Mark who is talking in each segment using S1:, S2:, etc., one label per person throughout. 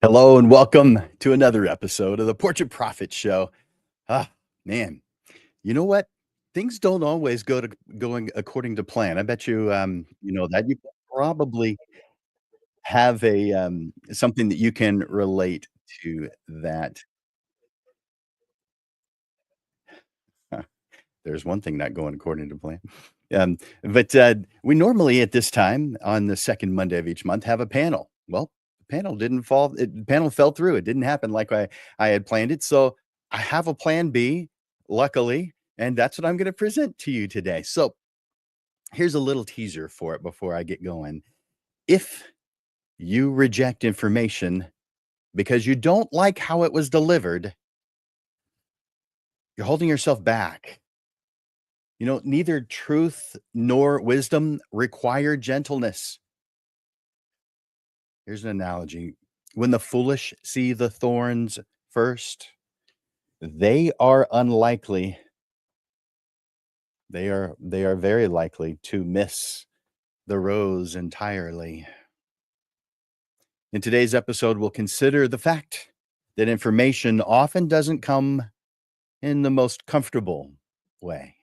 S1: Hello and welcome to another episode of the Portrait Profit Show. Ah, man, you know what? Things don't always going according to plan. I bet you, you know that you probably have a something that you can relate to that. Huh, there's one thing not going according to plan. But we normally at this time on the second Monday of each month have a panel. Well, the panel didn't fall. The panel fell through. It didn't happen like I had planned it. So I have a plan B, luckily, and that's what I'm going to present to you today. So here's a little teaser for it before I get going. If you reject information because you don't like how it was delivered, you're holding yourself back. You know, neither truth nor wisdom require gentleness. Here's an analogy. When the foolish see the thorns first, they are unlikely. They are very likely to miss the rose entirely. In today's episode, we'll consider the fact that information often doesn't come in the most comfortable way.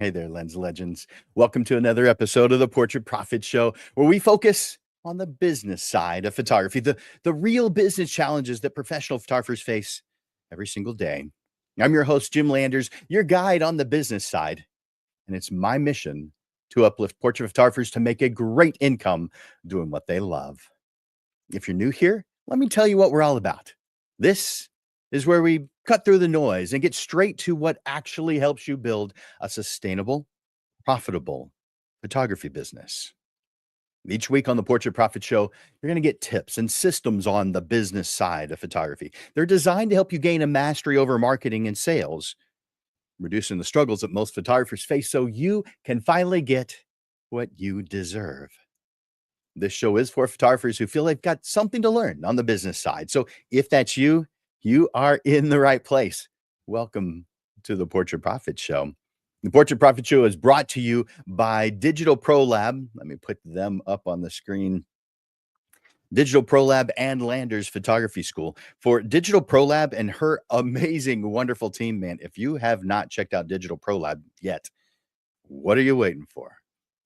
S1: Hey there, Lens Legends. Welcome to another episode of the Portrait Profit Show, where we focus on the business side of photography, the real business challenges that professional photographers face every single day. I'm your host, Jim Landers, your guide on the business side, and it's my mission to uplift portrait photographers to make a great income doing what they love. If you're new here, let me tell you what we're all about. This is where we cut through the noise and get straight to what actually helps you build a sustainable, profitable photography business. Each week on the Portrait Profit Show, you're going to get tips and systems on the business side of photography. They're designed to help you gain a mastery over marketing and sales, reducing the struggles that most photographers face so you can finally get what you deserve. This show is for photographers who feel they've got something to learn on the business side. So if that's you, you are in the right place. Welcome to the Portrait Profit Show. The Portrait Profit Show is brought to you by Digital Pro Lab. Let me put them up on the screen. Digital Pro Lab and Landers Photography School. For Digital Pro Lab and her amazing, wonderful team, man, if you have not checked out Digital Pro Lab yet, what are you waiting for?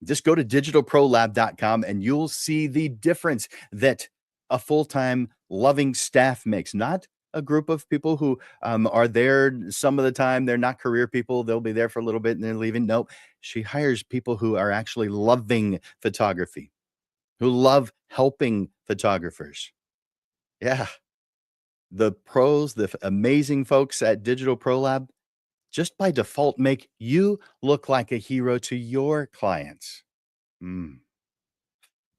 S1: Just go to digitalprolab.com and you'll see the difference that a full-time loving staff makes. Not a group of people who are there some of the time. They're not career people. They'll be there for a little bit and they're leaving. No, she hires people who are actually loving photography, who love helping photographers. Yeah. The pros, the amazing folks at Digital Pro Lab, just by default, make you look like a hero to your clients.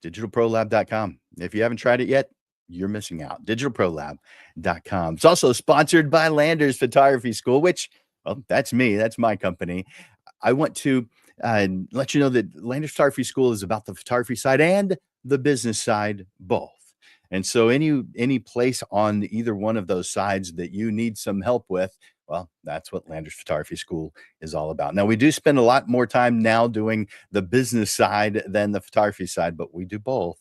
S1: Digitalprolab.com. If you haven't tried it yet, you're missing out. Digitalprolab.com. It's also sponsored by Landers Photography School, which, well, that's me. That's my company. I want to let you know that Landers Photography School is about the photography side and the business side both. And so any place on either one of those sides that you need some help with, Well, that's what Landers Photography School is all about. Now, we do spend a lot more time now doing the business side than the photography side, but we do both.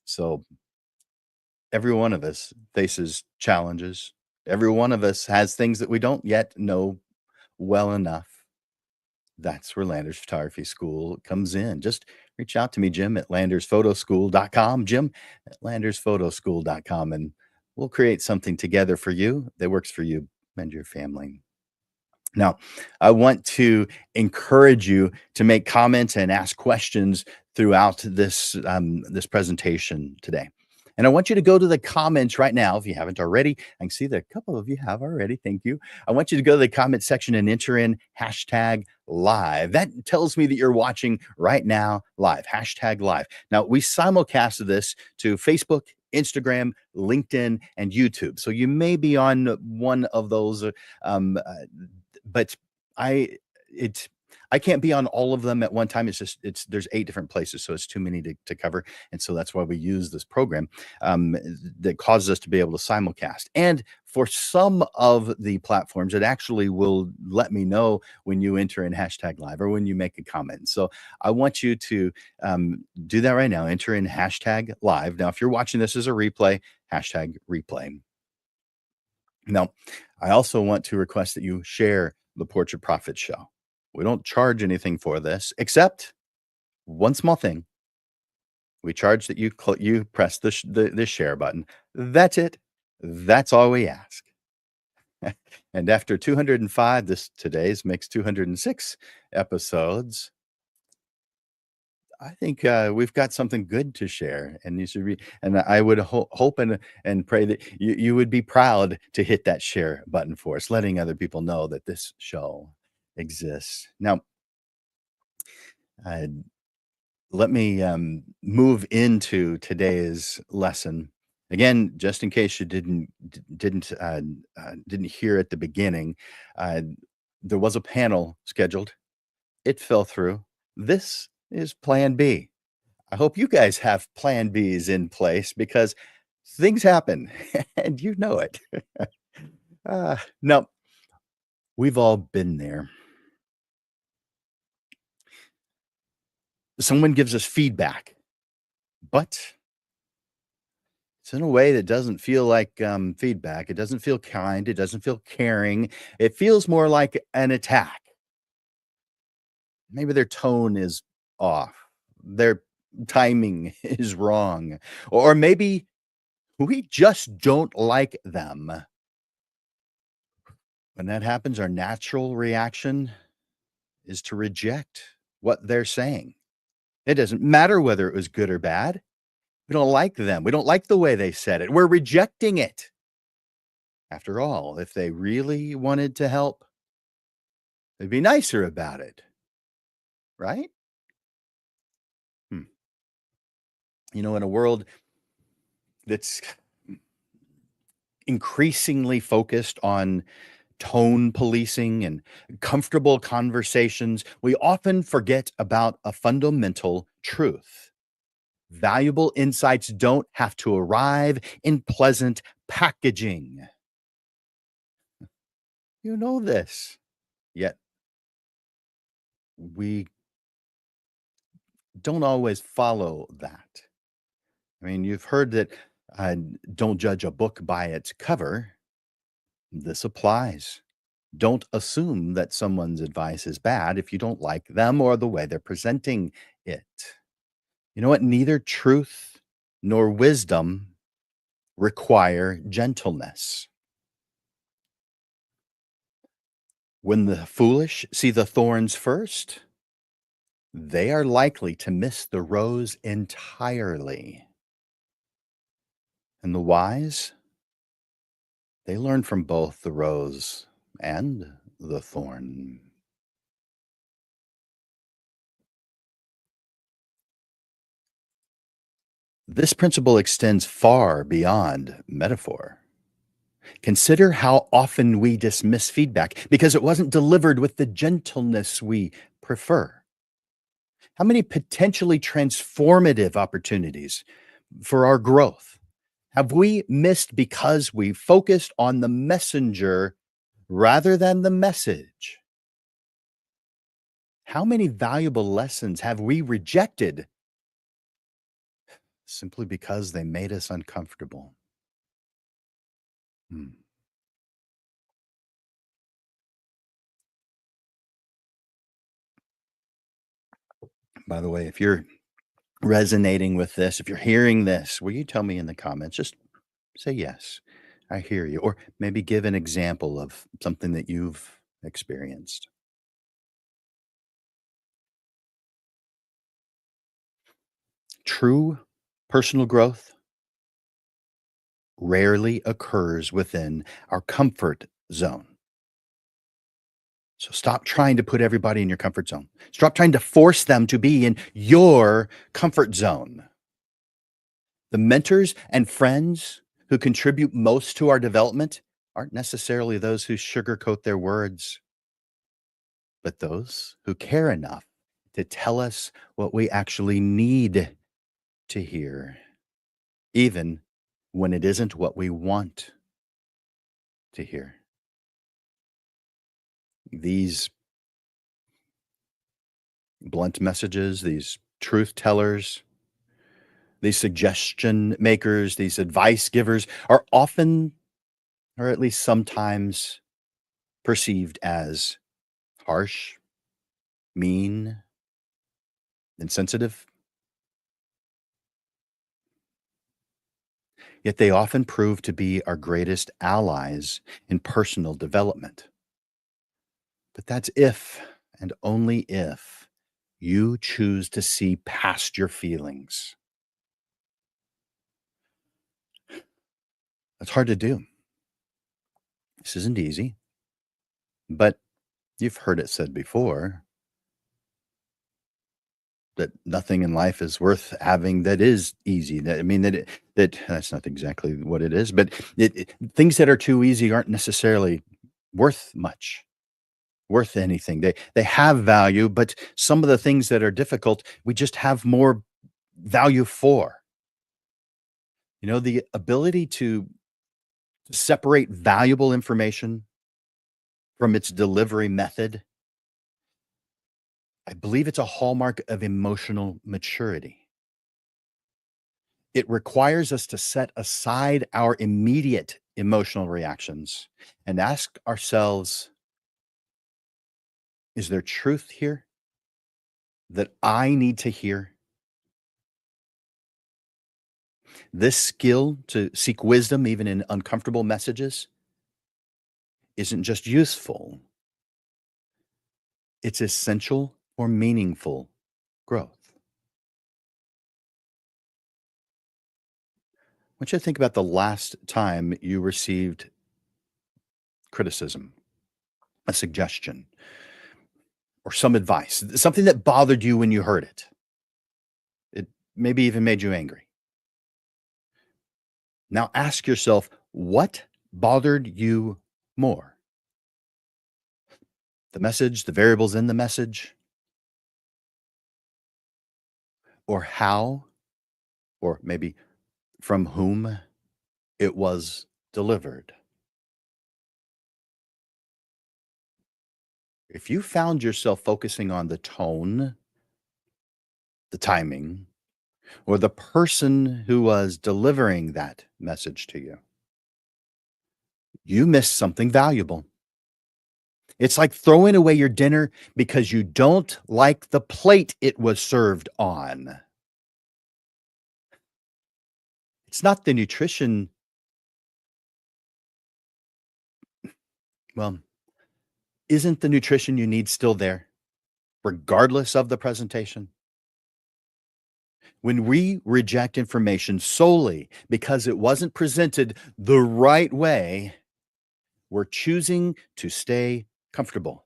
S1: So every one of us faces challenges. Every one of us has things that we don't yet know well enough. That's where Landers Photography School comes in. Just reach out to me, Jim at landersphotoschool.com, Jim at landersphotoschool.com, and we'll create something together for you that works for you and your family. Now, I want to encourage you to make comments and ask questions throughout this presentation today. And I want you to go to the comments right now if you haven't already. I can see that a couple of you have already. Thank you. I want you to go to the comment section and enter in hashtag live. That tells me that you're watching right now live, hashtag live. Now, we simulcast this to Facebook, Instagram, LinkedIn, and YouTube. So you may be on one of those um, uh, but I it's I can't be on all of them at one time. It's just there's 8 different places, so it's too many to cover, and so that's why we use this program um, that causes us to be able to simulcast. And for some of the platforms, it actually will let me know when you enter in hashtag live or when you make a comment. So I want you to do that right now. Enter in hashtag live. Now, if you're watching this as a replay, hashtag replay. Now, I also want to request that you share the Portrait Profit Show. We don't charge anything for this, except one small thing. We charge that you press the share button. That's it. That's all we ask. And after 205, today's makes 206 episodes. I think we've got something good to share, and you should be. And I would hope and pray that you would be proud to hit that share button for us, letting other people know that this show exists. Now, uh, let me move into today's lesson again, just in case you didn't hear at the beginning. Uh, there was a panel scheduled. It fell through. This is Plan B. I hope you guys have plan Bs in place because things happen and you know it. No, we've all been there. Someone gives us feedback, but it's in a way that doesn't feel like feedback. It doesn't feel kind. It doesn't feel caring. It feels more like an attack. Maybe their tone is off. Their timing is wrong. Or maybe we just don't like them. When that happens, our natural reaction is to reject what they're saying. It doesn't matter whether it was good or bad. We don't like them. We don't like the way they said it. We're rejecting it. After all, if they really wanted to help, they'd be nicer about it, right? Hmm. You know, in a world that's increasingly focused on tone policing and comfortable conversations, we often forget about a fundamental truth. Valuable insights don't have to arrive in pleasant packaging. You know this, yet we don't always follow that. I mean, you've heard that uh, don't judge a book by its cover. This applies. Don't assume that someone's advice is bad if you don't like them or the way they're presenting it. You know what? Neither truth nor wisdom require gentleness. When the foolish see the thorns first, they are likely to miss the rose entirely. And the wise, they learn from both the rose and the thorn. This principle extends far beyond metaphor. Consider how often we dismiss feedback because it wasn't delivered with the gentleness we prefer. How many potentially transformative opportunities for our growth have we missed because we focused on the messenger rather than the message. How many valuable lessons have we rejected simply because they made us uncomfortable? Hmm. By the way, if you're resonating with this, if you're hearing this, will you tell me in the comments? Just say yes. I hear you. Or maybe give an example of something that you've experienced. True personal growth rarely occurs within our comfort zone. So stop trying to put everybody in your comfort zone. Stop trying to force them to be in your comfort zone. The mentors and friends who contribute most to our development aren't necessarily those who sugarcoat their words, but those who care enough to tell us what we actually need to hear, even when it isn't what we want to hear. These blunt messages, these truth tellers, these suggestion makers, these advice givers are often, or at least sometimes, perceived as harsh, mean, insensitive. Yet they often prove to be our greatest allies in personal development. But that's if and only if you choose to see past your feelings. That's hard to do. This isn't easy, but you've heard it said before that nothing in life is worth having that is easy. That I mean that that's not exactly what it is, but things that are too easy aren't necessarily worth much, worth anything. They have value, but some of the things that are difficult, we just have more value for. You know, the ability to separate valuable information from its delivery method, I believe it's a hallmark of emotional maturity. It requires us to set aside our immediate emotional reactions and ask ourselves, is there truth here that I need to hear? This skill to seek wisdom, even in uncomfortable messages, isn't just useful, it's essential for meaningful growth. I want you to think about the last time you received criticism, a suggestion, or some advice, something that bothered you when you heard it. It maybe even made you angry. Now ask yourself, what bothered you more? The message, the variables in the message, or how, or maybe from whom it was delivered? If you found yourself focusing on the tone, the timing, or the person who was delivering that message to you, you missed something valuable. It's like throwing away your dinner because you don't like the plate it was served on. It's not the nutrition. Well, isn't the nutrition you need still there, regardless of the presentation? When we reject information solely because it wasn't presented the right way, we're choosing to stay comfortable,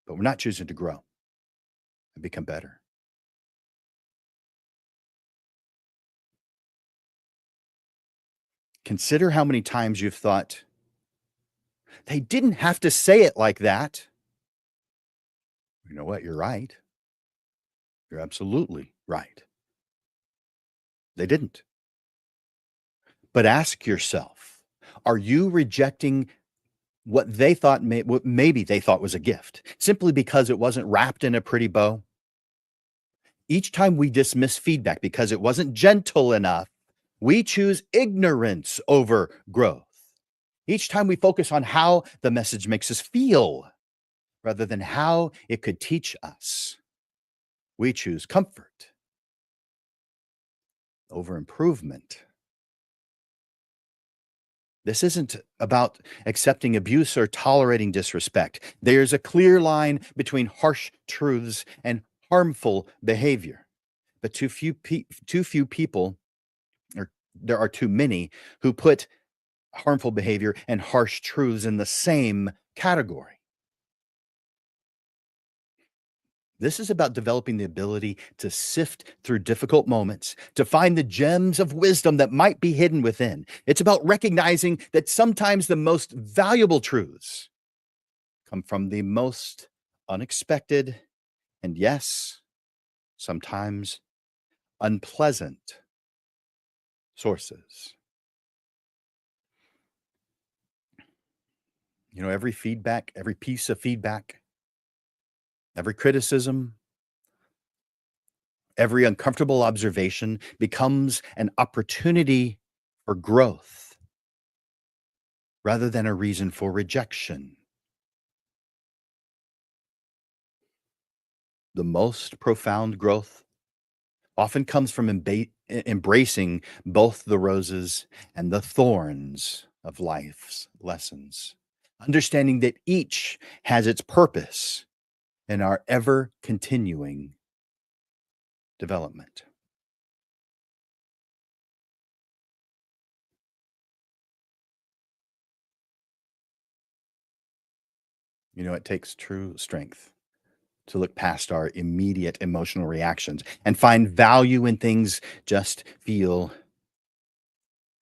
S1: but we're not choosing to grow and become better. Consider how many times you've thought, they didn't have to say it like that. You know what? You're right. You're absolutely right. They didn't. But ask yourself, are you rejecting what maybe they thought was a gift, simply because it wasn't wrapped in a pretty bow. Each time we dismiss feedback because it wasn't gentle enough, we choose ignorance over growth. Each time we focus on how the message makes us feel rather than how it could teach us, we choose comfort over improvement. This isn't about accepting abuse or tolerating disrespect. There's a clear line between harsh truths and harmful behavior. But too few people, or there are too many, who put harmful behavior and harsh truths in the same category. This is about developing the ability to sift through difficult moments, to find the gems of wisdom that might be hidden within. It's about recognizing that sometimes the most valuable truths come from the most unexpected and, yes, sometimes unpleasant sources. Every feedback, every piece of feedback, every criticism, every uncomfortable observation becomes an opportunity for growth rather than a reason for rejection. The most profound growth often comes from embracing both the roses and the thorns of life's lessons, understanding that each has its purpose in our ever continuing development. It takes true strength to look past our immediate emotional reactions and find value in things just feel,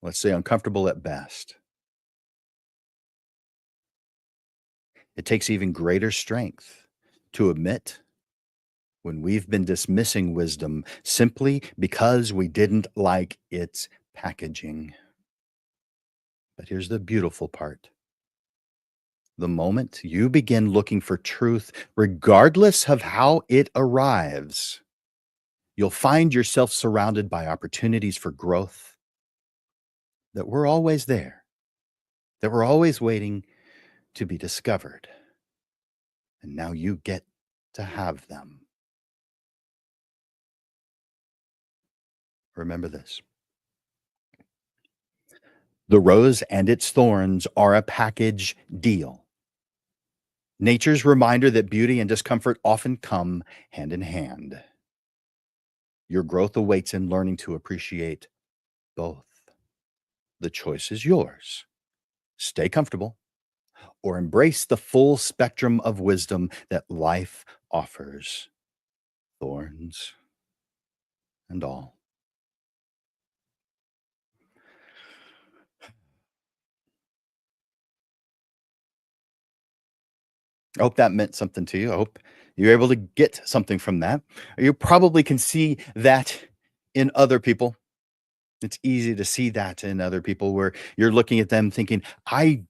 S1: let's say, uncomfortable at best. It takes even greater strength to admit when we've been dismissing wisdom simply because we didn't like its packaging. But here's the beautiful part. The moment you begin looking for truth, regardless of how it arrives, you'll find yourself surrounded by opportunities for growth that were always there, that were always waiting to be discovered. And now you get to have them. Remember this: the rose and its thorns are a package deal. Nature's reminder that beauty and discomfort often come hand in hand. Your growth awaits in learning to appreciate both. The choice is yours. Stay comfortable or embrace the full spectrum of wisdom that life offers, thorns and all. I hope that meant something to you. I hope you're able to get something from that. You probably can see that in other people. It's easy to see that in other people where you're looking at them thinking, I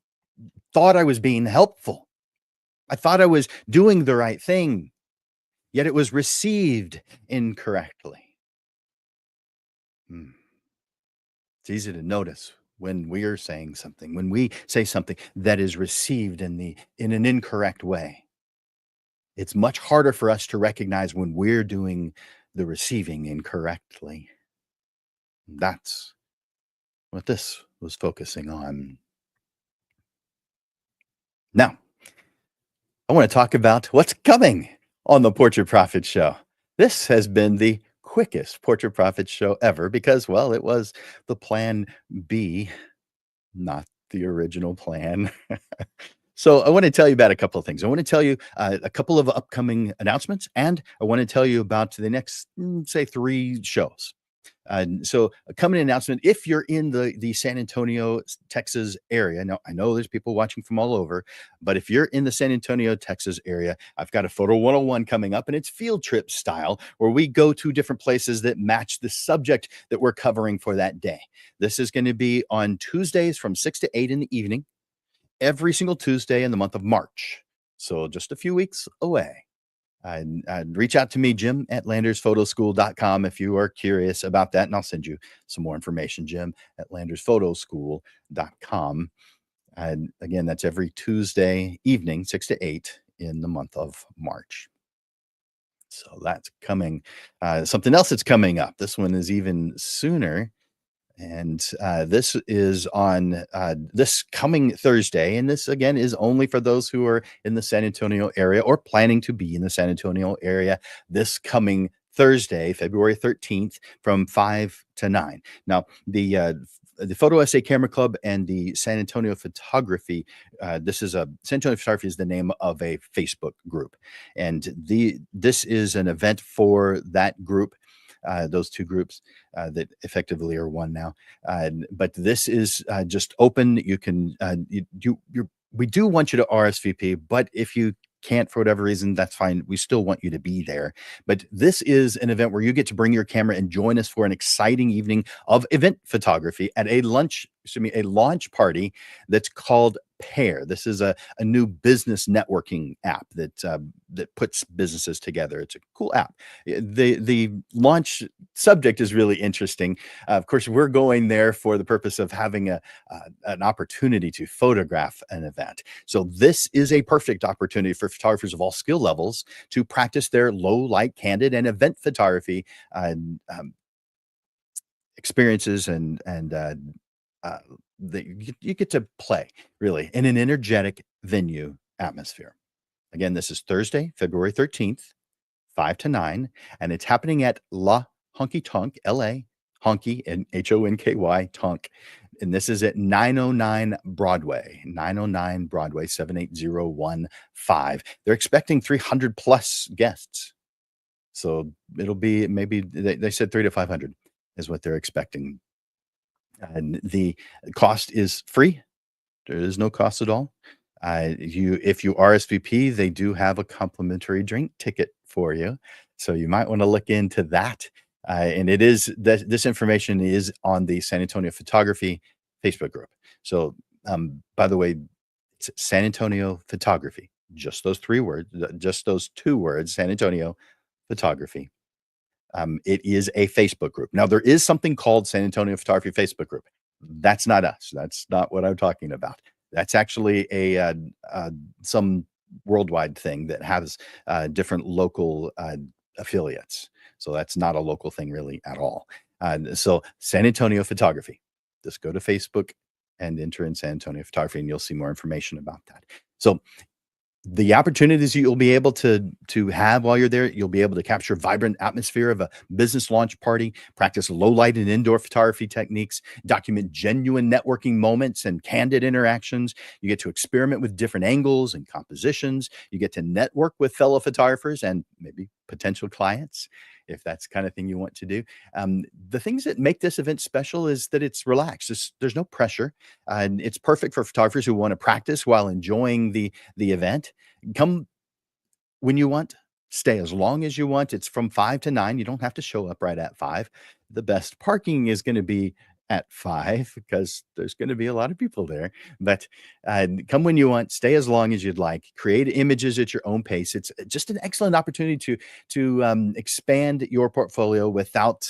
S1: thought I was being helpful. I thought I was doing the right thing, yet it was received incorrectly. Hmm. It's easy to notice when we're saying something, when we say something that is received in an incorrect way. It's much harder for us to recognize when we're doing the receiving incorrectly. That's what this was focusing on. Now, I want to talk about what's coming on the Portrait Prophet Show. This has been the quickest Portrait Prophet Show ever because, well, it was the plan B, not the original plan. So I want to tell you about a couple of things. I want to tell you a couple of upcoming announcements, and I want to tell you about the next, say, 3 shows. So a coming announcement, if you're in the San Antonio, Texas area. Now, I know there's people watching from all over, but if you're in the San Antonio, Texas area, I've got a Photo 101 coming up, and it's field trip style, where we go to different places that match the subject that we're covering for that day. This is going to be on Tuesdays from 6 to 8 in the evening. every single Tuesday in the month of March. So just a few weeks away. I'd reach out to me, Jim at landersphotoschool.com if you are curious about that, and I'll send you some more information, Jim at landersphotoschool.com. And again, that's every Tuesday evening, 6 to 8 in the month of March. So that's coming. Something else that's coming up. This one is even sooner. And this is on this coming Thursday. And this, again, is only for those who are in the San Antonio area or planning to be in the San Antonio area this coming Thursday, February 13th, from 5 to 9. Now, the Photo Essay Camera Club and the San Antonio Photography. San Antonio Photography is the name of a Facebook group, and this is an event for that group. Those two groups that effectively are one now. But this is just open. You can we do want you to RSVP, but if you can't for whatever reason, that's fine. We still want you to be there. But this is an event where you get to bring your camera and join us for an exciting evening of event photography at a launch party that's called Pair. This is a new business networking app that puts businesses together. It's a cool app. The launch subject is really interesting. Of course, we're going there for the purpose of having an opportunity to photograph an event. So this is a perfect opportunity for photographers of all skill levels to practice their low light, candid, and event photography experiences uh, you get to play really in an energetic venue atmosphere. Again, this is Thursday, February 13th, 5 to 9, and it's happening at La Honky Tonk, LA, Honky, and HONKY Tonk. And this is at 909 Broadway, 78015. They're expecting 300 plus guests. So it'll be maybe they said 300 to 500 is what they're expecting. And the cost is free. There is no cost at all. If you RSVP, they do have a complimentary drink ticket for you, so you might want to look into that. And this information is on the San Antonio Photography Facebook group. So, by the way, it's San Antonio Photography. Just those three words, just those two words, San Antonio Photography. It is a Facebook group. Now, there is something called San Antonio Photography Facebook group. That's not us. That's not what I'm talking about. That's actually some worldwide thing that has different local affiliates. So that's not a local thing really at all. So San Antonio Photography. Just go to Facebook and enter in San Antonio Photography, and you'll see more information about that. So the opportunities you'll be able to have while you're there, you'll be able to capture vibrant atmosphere of a business launch party, practice low light and indoor photography techniques, document genuine networking moments and candid interactions. You get to experiment with different angles and compositions. You get to network with fellow photographers and maybe potential clients, if that's the kind of thing you want to do. The things that make this event special is that it's relaxed. There's no pressure. And it's perfect for photographers who want to practice while enjoying the event. Come when you want, stay as long as you want. It's from 5 to 9. You don't have to show up right at 5. The best parking is going to be at 5 because there's going to be a lot of people there. But come when you want, stay as long as you'd like. Create images at your own pace. It's just an excellent opportunity to expand your portfolio without,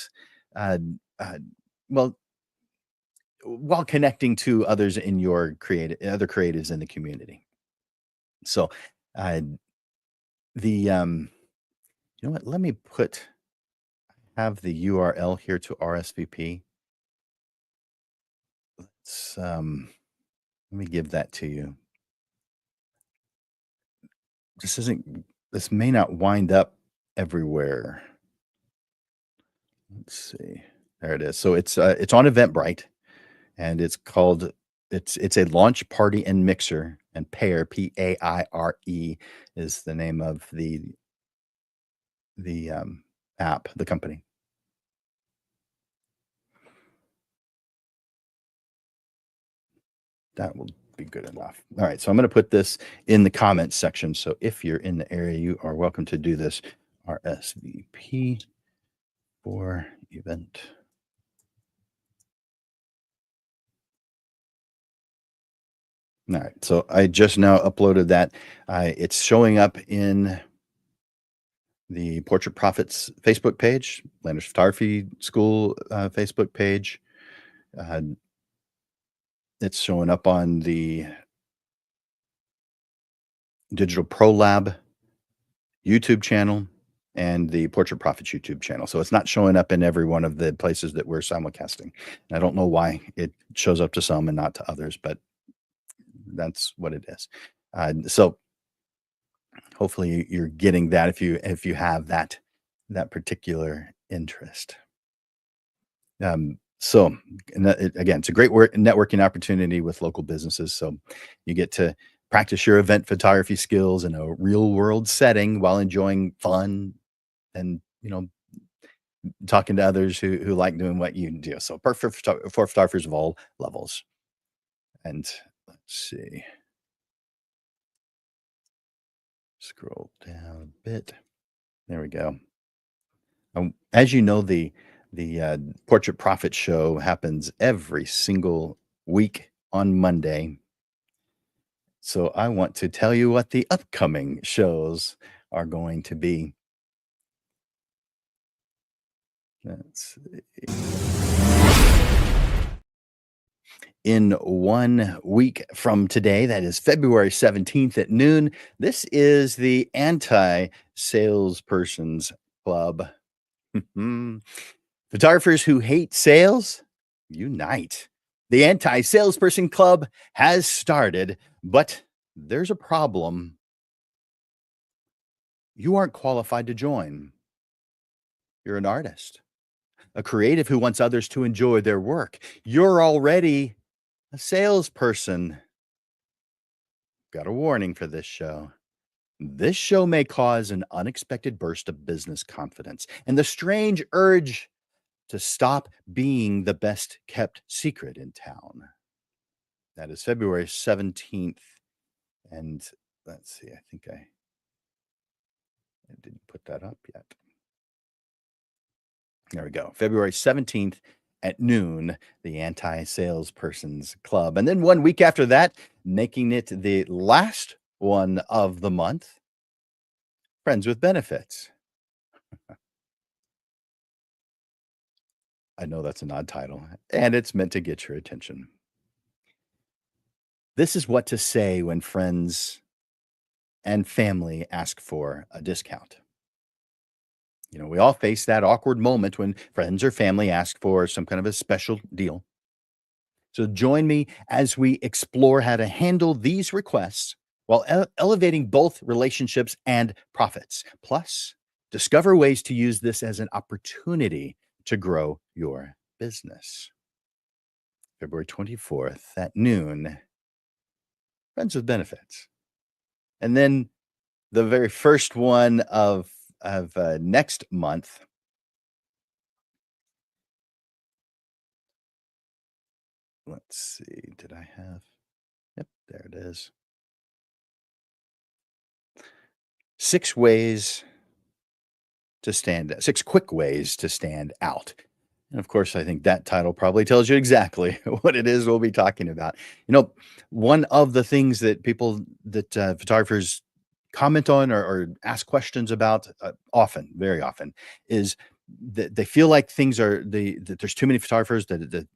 S1: uh, uh, well, while connecting to others in your other creatives in the community. So, uh, you know what? Let me have the URL here to RSVP. Let me give that to you. This may not wind up everywhere. Let's see. There it is. So it's on Eventbrite, and it's a launch party and mixer, and Pair, Paire, is the name of the app, the company. That will be good enough. All right, so I'm going to put this in the comments section. So if you're in the area, you are welcome to do this. RSVP for event. All right. So I just now uploaded that. It's showing up in the Portrait Profits Facebook page, Landers Photography School Facebook page. Uh, it's showing up on the Digital Pro Lab YouTube channel and the Portrait Profits YouTube channel. So it's not showing up in every one of the places that we're simulcasting. And I don't know why it shows up to some and not to others, but that's what it is. So hopefully you're getting that if you have that particular interest. So and again, it's a great networking opportunity with local businesses. So you get to practice your event photography skills in a real world setting while enjoying fun and talking to others who like doing what you do. So perfect for photographers of all levels. And let's see, scroll down a bit. There we go. As you know, the Portrait Profit Show happens every single week on Monday. So I want to tell you what the upcoming shows are going to be. Let's see. In 1 week from today, that is February 17th at noon, this is the Anti-Salespersons Club. Photographers who hate sales, unite. The Anti-Salesperson Club has started, but there's a problem. You aren't qualified to join. You're an artist, a creative who wants others to enjoy their work. You're already a salesperson. Got a warning for this show. This show may cause an unexpected burst of business confidence and the strange urge to stop being the best kept secret in town. That is February 17th. And let's see, I think I didn't put that up yet. There we go. February 17th at noon, the Anti-Salespersons Club. And then 1 week after that, making it the last one of the month, Friends with Benefits. I know that's an odd title, and it's meant to get your attention. This is what to say when friends and family ask for a discount. We all face that awkward moment when friends or family ask for some kind of a special deal. So join me as we explore how to handle these requests while elevating both relationships and profits. Plus, discover ways to use this as an opportunity to grow your business. February 24th at noon, Friends with Benefits. And then the very first one of next month. Let's see, did I have? Yep, there it is. 6 quick ways to stand out. And of course, I think that title probably tells you exactly what it is we'll be talking about. One of the things that photographers comment on or ask questions about often, very often, is that they feel like that there's too many photographers, that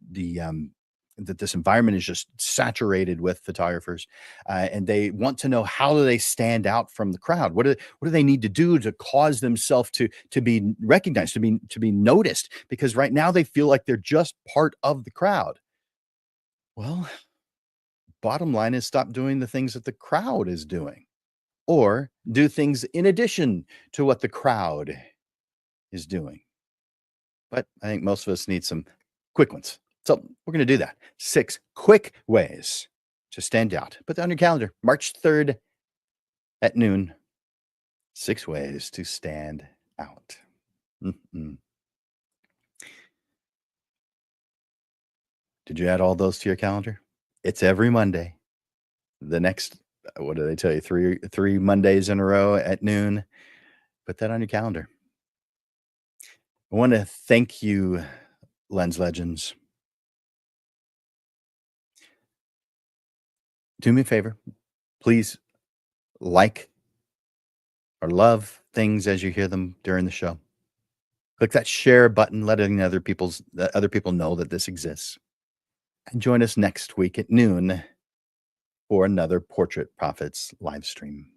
S1: this environment is just saturated with photographers, and they want to know, how do they stand out from the crowd? What do they need to do to cause themselves to be recognized, to be noticed? Because right now they feel like they're just part of the crowd. Well, bottom line is, stop doing the things that the crowd is doing, or do things in addition to what the crowd is doing. But I think most of us need some quick ones. So we're going to do that. 6 quick ways to stand out. Put that on your calendar. March 3rd at noon. 6 ways to stand out. Mm-mm. Did you add all those to your calendar? It's every Monday. The next, what do they tell you? Three Mondays in a row at noon. Put that on your calendar. I want to thank you, Lens Legends. Do me a favor, please like or love things as you hear them during the show. Click that share button, letting other people know that this exists. And join us next week at noon for another Portrait Prophets live stream.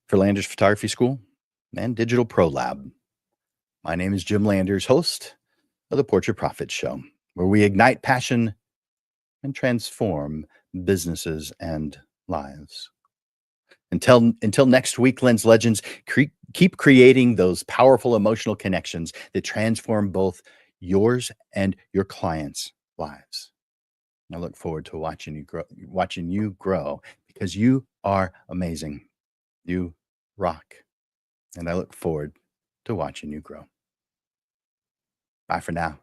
S1: For Landers Photography School and Digital Pro Lab, my name is Jim Landers, host of the Portrait Prophets Show, where we ignite passion and transform businesses and lives. Until next week, Lens Legends, keep creating those powerful emotional connections that transform both yours and your clients' lives. I look forward to watching you grow because you are amazing. You rock. And I look forward to watching you grow. Bye for now.